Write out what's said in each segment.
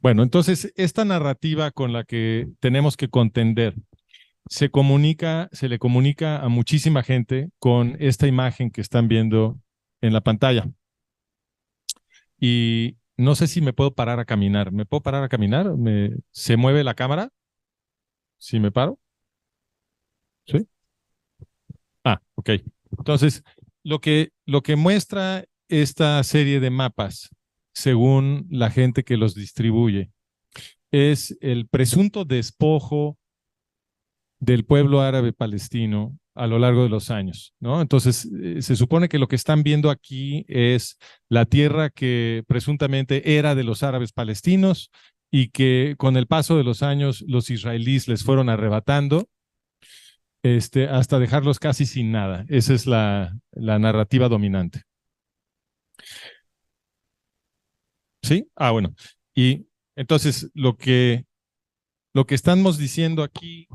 Bueno, entonces esta narrativa con la que tenemos que contender se le comunica a muchísima gente con esta imagen que están viendo en la pantalla. Y no sé si me puedo parar a caminar. ¿Me puedo parar a caminar? ¿Se mueve la cámara? ¿Si me paro? ¿Sí? Ah, ok. Entonces, lo que muestra esta serie de mapas, según la gente que los distribuye, es el presunto despojo del pueblo árabe palestino a lo largo de los años, ¿no? Entonces, se supone que lo que están viendo aquí es la tierra que presuntamente era de los árabes palestinos y que con el paso de los años los israelíes les fueron arrebatando hasta dejarlos casi sin nada. Esa es la narrativa dominante. ¿Sí? Ah, bueno. Y entonces lo que estamos diciendo aquí,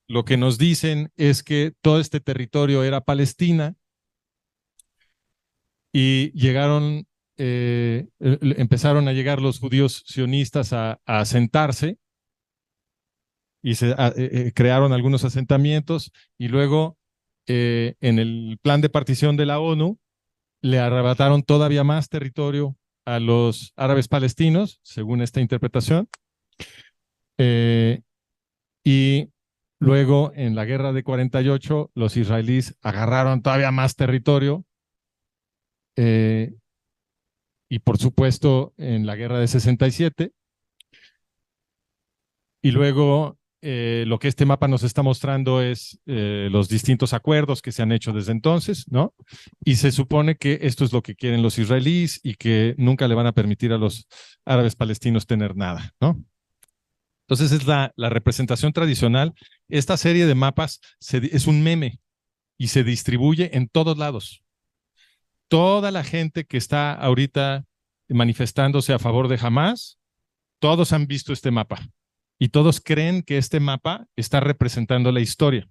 lo que nos dicen es que todo este territorio era Palestina y empezaron a llegar los judíos sionistas a asentarse y crearon algunos asentamientos y luego en el plan de partición de la ONU le arrebataron todavía más territorio a los árabes palestinos, según esta interpretación, eh, y luego en la guerra de 48 los israelíes agarraron todavía más territorio eh, y por supuesto en la guerra de 67 y luego lo que este mapa nos está mostrando es los distintos acuerdos que se han hecho desde entonces, ¿no? Y se supone que esto es lo que quieren los israelíes y que nunca le van a permitir a los árabes palestinos tener nada, ¿no? Entonces es la representación tradicional. Esta serie de mapas es un meme y se distribuye en todos lados. Toda la gente que está ahorita manifestándose a favor de Hamás, todos han visto este mapa y todos creen que este mapa está representando la historia.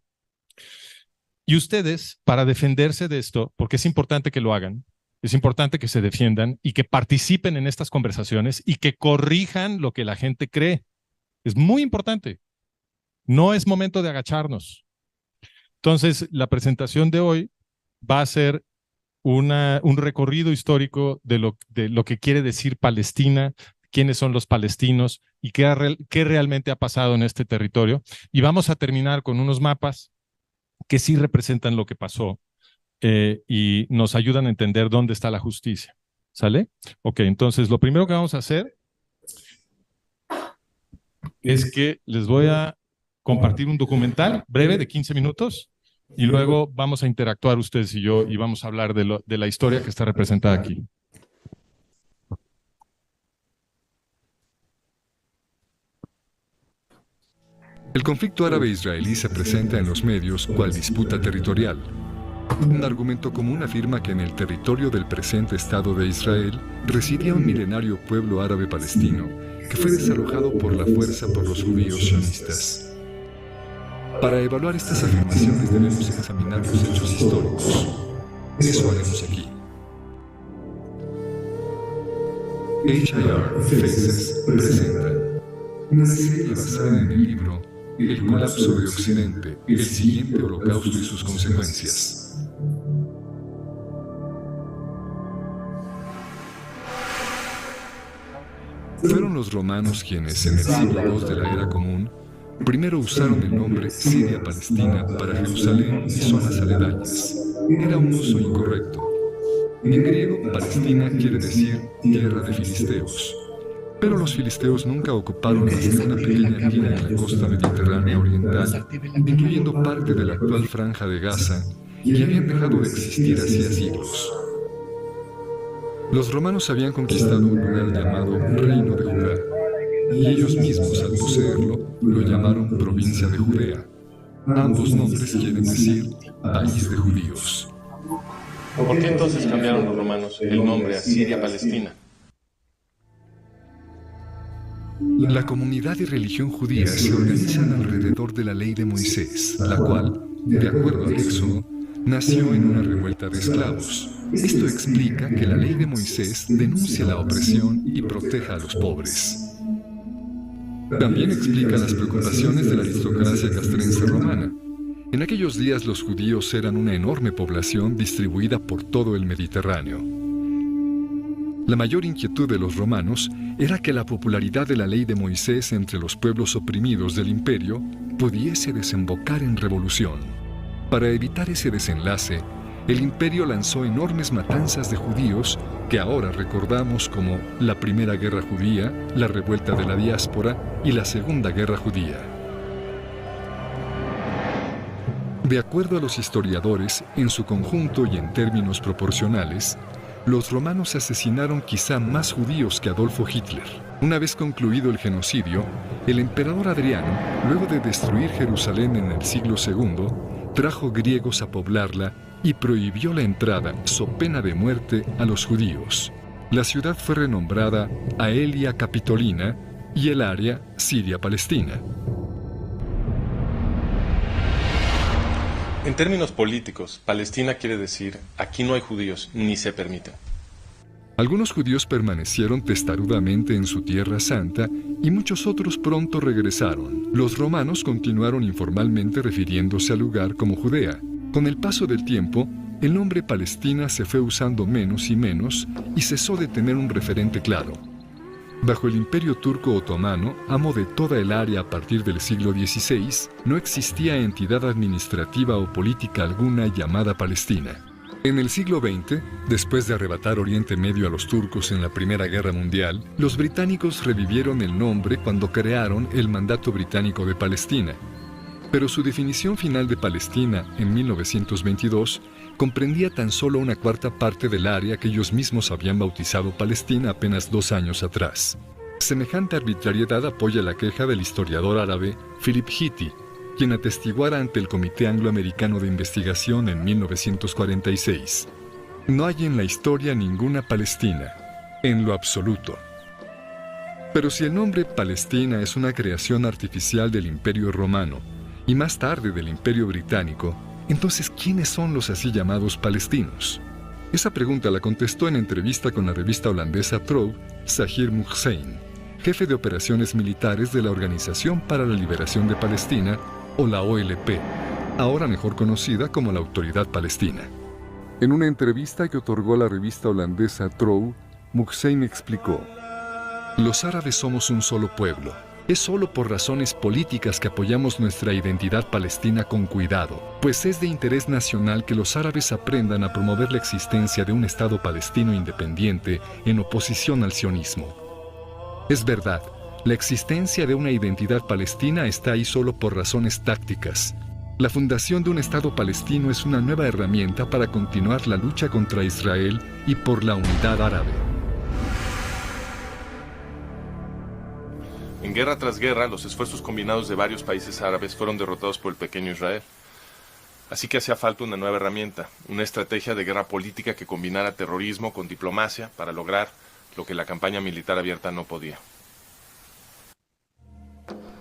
Y ustedes, para defenderse de esto, porque es importante que lo hagan, es importante que se defiendan y que participen en estas conversaciones y que corrijan lo que la gente cree. Es muy importante. No es momento de agacharnos. Entonces, la presentación de hoy va a ser un recorrido histórico de lo que quiere decir Palestina, quiénes son los palestinos y qué realmente ha pasado en este territorio. Y vamos a terminar con unos mapas que sí representan lo que pasó y nos ayudan a entender dónde está la justicia. ¿Sale? Ok, entonces lo primero que vamos a hacer es que les voy a compartir un documental breve de 15 minutos y luego vamos a interactuar ustedes y yo y vamos a hablar de la historia que está representada aquí. El conflicto árabe-israelí se presenta en los medios cual disputa territorial. Un argumento común afirma que en el territorio del presente Estado de Israel residía un milenario pueblo árabe palestino que fue desalojado por la fuerza por los judíos sionistas. Para evaluar estas afirmaciones debemos examinar los hechos históricos. Eso haremos aquí. H.I.R. Faces presenta una serie basada en el libro El colapso de Occidente, el siguiente holocausto y sus consecuencias. Fueron los romanos quienes, en el siglo II de la Era Común, primero usaron el nombre Siria-Palestina para Jerusalén y zonas aledañas. Era un uso incorrecto. En griego, Palestina quiere decir tierra de filisteos. Pero los filisteos nunca ocuparon más que una pequeña tierra en la costa mediterránea oriental, incluyendo parte de la actual franja de Gaza, y habían dejado de existir hacía siglos. Los romanos habían conquistado un lugar llamado Reino de Judá, y ellos mismos, al poseerlo, lo llamaron Provincia de Judea. Ambos nombres quieren decir País de Judíos. ¿Por qué entonces cambiaron los romanos el nombre a Siria-Palestina? La comunidad y religión judía se organizan alrededor de la ley de Moisés, la cual, de acuerdo al Éxodo, nació en una revuelta de esclavos. Esto explica que la ley de Moisés denuncia la opresión y proteja a los pobres. También explica las preocupaciones de la aristocracia castrense romana. En aquellos días los judíos eran una enorme población distribuida por todo el Mediterráneo. La mayor inquietud de los romanos era que la popularidad de la ley de Moisés entre los pueblos oprimidos del imperio pudiese desembocar en revolución. Para evitar ese desenlace, el imperio lanzó enormes matanzas de judíos que ahora recordamos como la Primera Guerra Judía, la Revuelta de la Diáspora y la Segunda Guerra Judía. De acuerdo a los historiadores, en su conjunto y en términos proporcionales, los romanos asesinaron quizá más judíos que Adolfo Hitler. Una vez concluido el genocidio, el emperador Adriano, luego de destruir Jerusalén en el siglo II, trajo griegos a poblarla y prohibió la entrada, so pena de muerte, a los judíos. La ciudad fue renombrada Aelia Capitolina y el área Siria-Palestina. En términos políticos, Palestina quiere decir, aquí no hay judíos, ni se permiten. Algunos judíos permanecieron testarudamente en su tierra santa y muchos otros pronto regresaron. Los romanos continuaron informalmente refiriéndose al lugar como Judea. Con el paso del tiempo, el nombre Palestina se fue usando menos y menos y cesó de tener un referente claro. Bajo el Imperio Turco Otomano, amo de toda el área a partir del siglo XVI, no existía entidad administrativa o política alguna llamada Palestina. En el siglo XX, después de arrebatar Oriente Medio a los turcos en la Primera Guerra Mundial, los británicos revivieron el nombre cuando crearon el Mandato Británico de Palestina. Pero su definición final de Palestina, en 1922, comprendía tan solo una cuarta parte del área que ellos mismos habían bautizado Palestina apenas 2 años atrás. Semejante arbitrariedad apoya la queja del historiador árabe Philip Hitti, quien atestiguara ante el Comité Anglo-Americano de Investigación en 1946. No hay en la historia ninguna Palestina, en lo absoluto. Pero si el nombre Palestina es una creación artificial del Imperio Romano, y más tarde del Imperio Británico, entonces, ¿quiénes son los así llamados palestinos? Esa pregunta la contestó en entrevista con la revista holandesa Trouw, Zahir Muhseen, jefe de operaciones militares de la Organización para la Liberación de Palestina, o la OLP, ahora mejor conocida como la Autoridad Palestina. En una entrevista que otorgó a la revista holandesa Trouw, Muhseen explicó: «Los árabes somos un solo pueblo. Es solo por razones políticas que apoyamos nuestra identidad palestina con cuidado, pues es de interés nacional que los árabes aprendan a promover la existencia de un Estado palestino independiente en oposición al sionismo. Es verdad, la existencia de una identidad palestina está ahí solo por razones tácticas. La fundación de un Estado palestino es una nueva herramienta para continuar la lucha contra Israel y por la unidad árabe». En guerra tras guerra, los esfuerzos combinados de varios países árabes fueron derrotados por el pequeño Israel. Así que hacía falta una nueva herramienta, una estrategia de guerra política que combinara terrorismo con diplomacia para lograr lo que la campaña militar abierta no podía.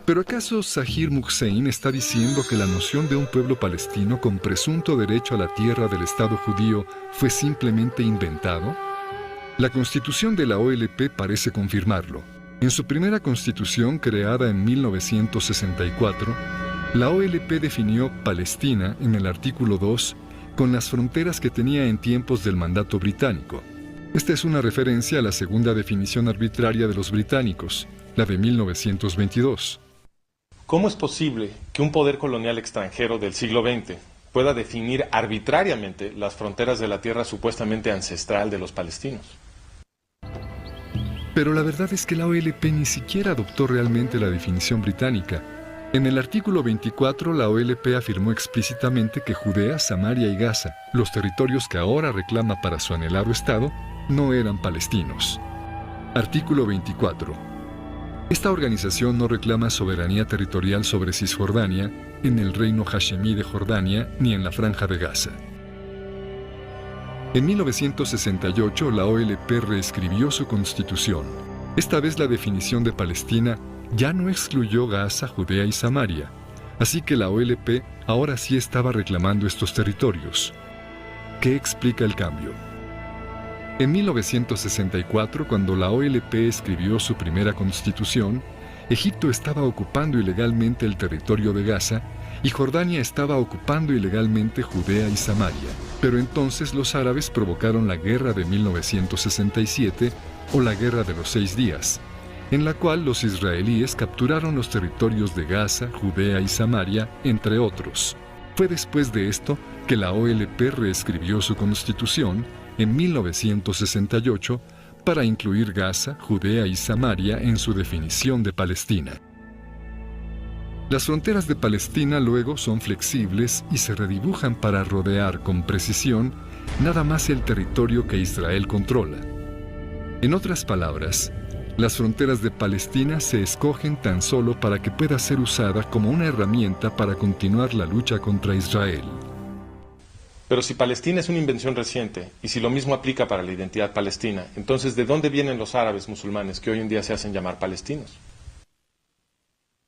¿Pero acaso Zahir Muhseen está diciendo que la noción de un pueblo palestino con presunto derecho a la tierra del Estado judío fue simplemente inventado? La Constitución de la OLP parece confirmarlo. En su primera constitución, creada en 1964, la OLP definió Palestina, en el artículo 2, con las fronteras que tenía en tiempos del mandato británico. Esta es una referencia a la segunda definición arbitraria de los británicos, la de 1922. ¿Cómo es posible que un poder colonial extranjero del siglo XX pueda definir arbitrariamente las fronteras de la tierra supuestamente ancestral de los palestinos? Pero la verdad es que la OLP ni siquiera adoptó realmente la definición británica. En el artículo 24, la OLP afirmó explícitamente que Judea, Samaria y Gaza, los territorios que ahora reclama para su anhelado Estado, no eran palestinos. Artículo 24. Esta organización no reclama soberanía territorial sobre Cisjordania, en el reino hashemí de Jordania, ni en la Franja de Gaza. En 1968, la OLP reescribió su constitución. Esta vez la definición de Palestina ya no excluyó Gaza, Judea y Samaria, así que la OLP ahora sí estaba reclamando estos territorios. ¿Qué explica el cambio? En 1964, cuando la OLP escribió su primera constitución, Egipto estaba ocupando ilegalmente el territorio de Gaza y Jordania estaba ocupando ilegalmente Judea y Samaria. Pero entonces los árabes provocaron la guerra de 1967 o la Guerra de los 6 días, en la cual los israelíes capturaron los territorios de Gaza, Judea y Samaria, entre otros. Fue después de esto que la OLP reescribió su constitución en 1968 para incluir Gaza, Judea y Samaria en su definición de Palestina. Las fronteras de Palestina luego son flexibles y se redibujan para rodear con precisión nada más el territorio que Israel controla. En otras palabras, las fronteras de Palestina se escogen tan solo para que pueda ser usada como una herramienta para continuar la lucha contra Israel. Pero si Palestina es una invención reciente, y si lo mismo aplica para la identidad palestina, entonces ¿de dónde vienen los árabes musulmanes que hoy en día se hacen llamar palestinos?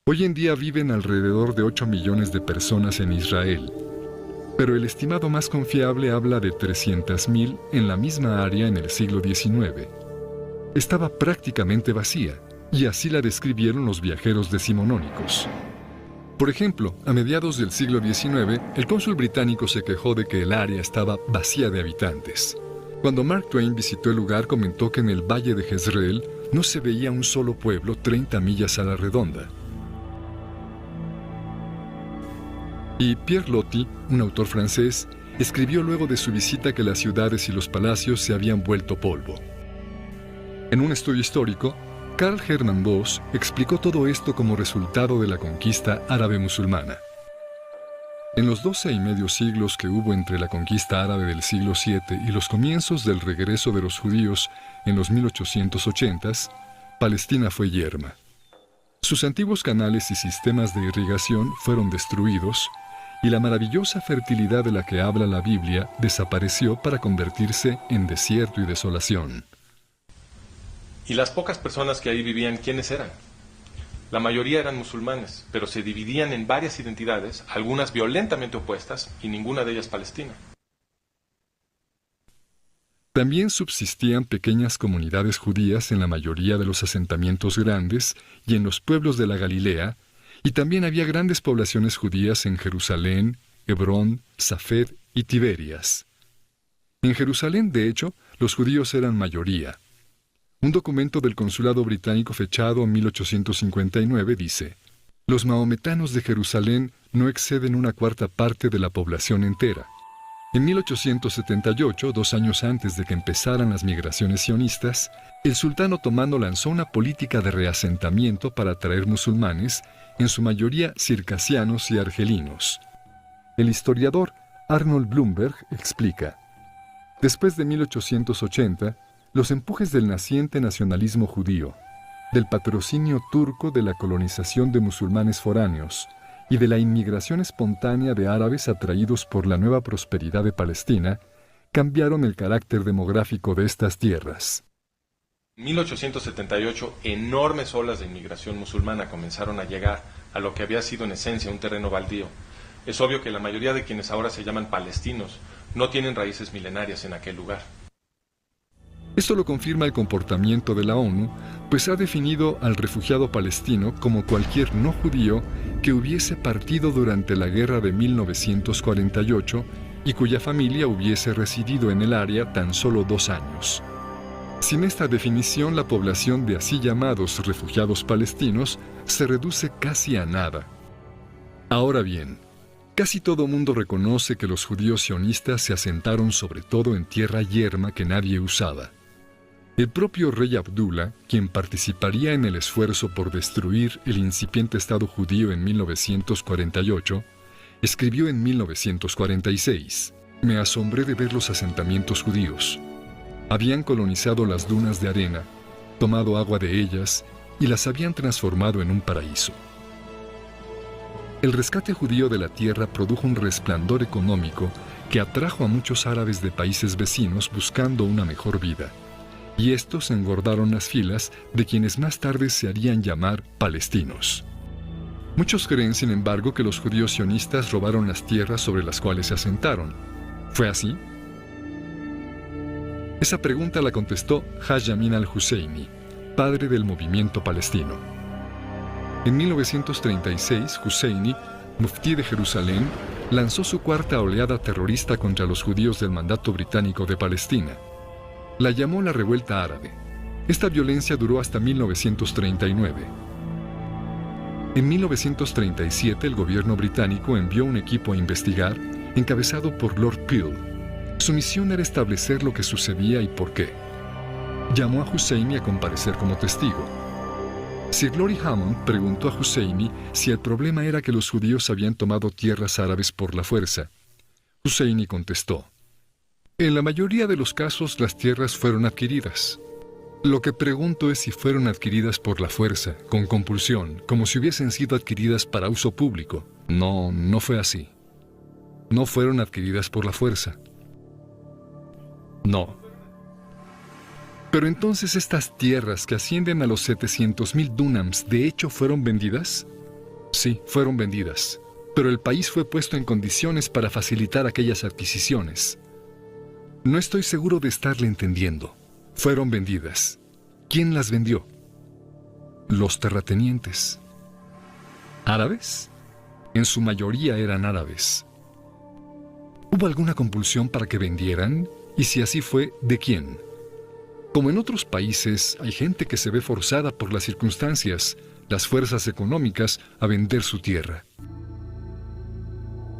Hoy en día viven alrededor de 8 millones de personas en Israel, pero el estimado más confiable habla de 300.000 en la misma área en el siglo XIX. Estaba prácticamente vacía, y así la describieron los viajeros decimonónicos. Por ejemplo, a mediados del siglo XIX, el cónsul británico se quejó de que el área estaba vacía de habitantes. Cuando Mark Twain visitó el lugar, comentó que en el valle de Jezreel no se veía un solo pueblo 30 millas a la redonda. Y Pierre Loti, un autor francés, escribió luego de su visita que las ciudades y los palacios se habían vuelto polvo. En un estudio histórico, Karl Hermann Voss explicó todo esto como resultado de la conquista árabe-musulmana. En los 12 y medio siglos que hubo entre la conquista árabe del siglo VII y los comienzos del regreso de los judíos en los 1880s, Palestina fue yerma. Sus antiguos canales y sistemas de irrigación fueron destruidos y la maravillosa fertilidad de la que habla la Biblia desapareció para convertirse en desierto y desolación. ¿Y las pocas personas que ahí vivían, quiénes eran? La mayoría eran musulmanes, pero se dividían en varias identidades, algunas violentamente opuestas, y ninguna de ellas palestina. También subsistían pequeñas comunidades judías en la mayoría de los asentamientos grandes y en los pueblos de la Galilea, y también había grandes poblaciones judías en Jerusalén, Hebrón, Safed y Tiberias. En Jerusalén, de hecho, los judíos eran mayoría. Un documento del consulado británico fechado en 1859 dice: «Los mahometanos de Jerusalén no exceden 1/4 parte de la población entera». En 1878, 2 años antes de que empezaran las migraciones sionistas, el sultán otomano lanzó una política de reasentamiento para atraer musulmanes, en su mayoría circasianos y argelinos. El historiador Arnold Blumberg explica: «Después de 1880, los empujes del naciente nacionalismo judío, del patrocinio turco de la colonización de musulmanes foráneos y de la inmigración espontánea de árabes atraídos por la nueva prosperidad de Palestina, cambiaron el carácter demográfico de estas tierras». En 1878, enormes olas de inmigración musulmana comenzaron a llegar a lo que había sido en esencia un terreno baldío. Es obvio que la mayoría de quienes ahora se llaman palestinos no tienen raíces milenarias en aquel lugar. Esto lo confirma el comportamiento de la ONU, pues ha definido al refugiado palestino como cualquier no judío que hubiese partido durante la guerra de 1948 y cuya familia hubiese residido en el área tan solo 2 años. Sin esta definición, la población de así llamados refugiados palestinos se reduce casi a nada. Ahora bien, casi todo mundo reconoce que los judíos sionistas se asentaron sobre todo en tierra yerma que nadie usaba. El propio rey Abdullah, quien participaría en el esfuerzo por destruir el incipiente Estado judío en 1948, escribió en 1946: «Me asombré de ver los asentamientos judíos. Habían colonizado las dunas de arena, tomado agua de ellas y las habían transformado en un paraíso». El rescate judío de la tierra produjo un resplandor económico que atrajo a muchos árabes de países vecinos buscando una mejor vida. Y estos engordaron las filas de quienes más tarde se harían llamar palestinos. Muchos creen, sin embargo, que los judíos sionistas robaron las tierras sobre las cuales se asentaron. ¿Fue así? Esa pregunta la contestó Haj Amin al-Husseini, padre del movimiento palestino. En 1936, Husseini, muftí de Jerusalén, lanzó su cuarta oleada terrorista contra los judíos del mandato británico de Palestina. La llamó la Revuelta Árabe. Esta violencia duró hasta 1939. En 1937, el gobierno británico envió un equipo a investigar, encabezado por Lord Peel. Su misión era establecer lo que sucedía y por qué. Llamó a Husseini a comparecer como testigo. Sir Lori Hammond preguntó a Husseini si el problema era que los judíos habían tomado tierras árabes por la fuerza. Husseini contestó: en la mayoría de los casos las tierras fueron adquiridas. Lo que pregunto es si fueron adquiridas por la fuerza, con compulsión, como si hubiesen sido adquiridas para uso público. No, no fue así. No fueron adquiridas por la fuerza. No. Pero entonces estas tierras que ascienden a los 700,000 dúnams, ¿de hecho fueron vendidas? Sí, fueron vendidas, pero el país fue puesto en condiciones para facilitar aquellas adquisiciones. No estoy seguro de estarle entendiendo. Fueron vendidas. ¿Quién las vendió? Los terratenientes. ¿Árabes? En su mayoría eran árabes. ¿Hubo alguna compulsión para que vendieran? Y si así fue, ¿de quién? Como en otros países, hay gente que se ve forzada por las circunstancias, las fuerzas económicas, a vender su tierra.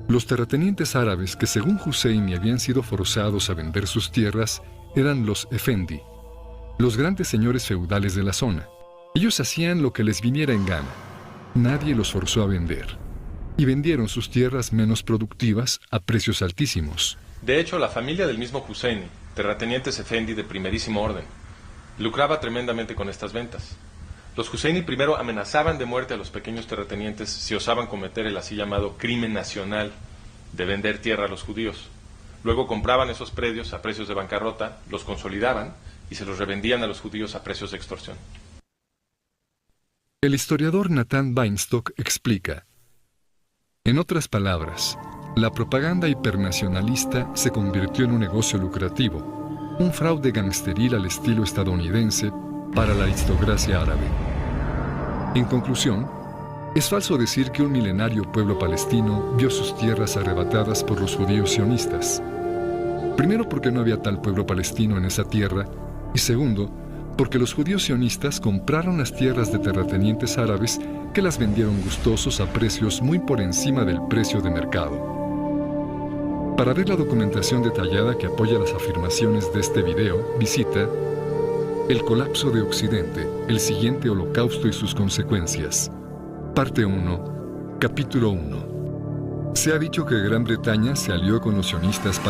Los terratenientes árabes que según Husseini habían sido forzados a vender sus tierras eran los Efendi, los grandes señores feudales de la zona. Ellos hacían lo que les viniera en gana. Nadie los forzó a vender. Y vendieron sus tierras menos productivas a precios altísimos. De hecho, la familia del mismo Husseini, terratenientes Efendi de primerísimo orden, lucraba tremendamente con estas ventas. Los Husseini primero amenazaban de muerte a los pequeños terratenientes si osaban cometer el así llamado crimen nacional de vender tierra a los judíos. Luego compraban esos predios a precios de bancarrota, los consolidaban y se los revendían a los judíos a precios de extorsión. El historiador Nathan Weinstock explica: en otras palabras, la propaganda hipernacionalista se convirtió en un negocio lucrativo, un fraude gangsteril al estilo estadounidense para la aristocracia árabe. En conclusión, es falso decir que un milenario pueblo palestino vio sus tierras arrebatadas por los judíos sionistas. Primero, porque no había tal pueblo palestino en esa tierra, y segundo, porque los judíos sionistas compraron las tierras de terratenientes árabes que las vendieron gustosos a precios muy por encima del precio de mercado. Para ver la documentación detallada que apoya las afirmaciones de este video, visita El colapso de Occidente, el siguiente holocausto y sus consecuencias. Parte 1, capítulo 1. Se ha dicho que Gran Bretaña se alió con los sionistas para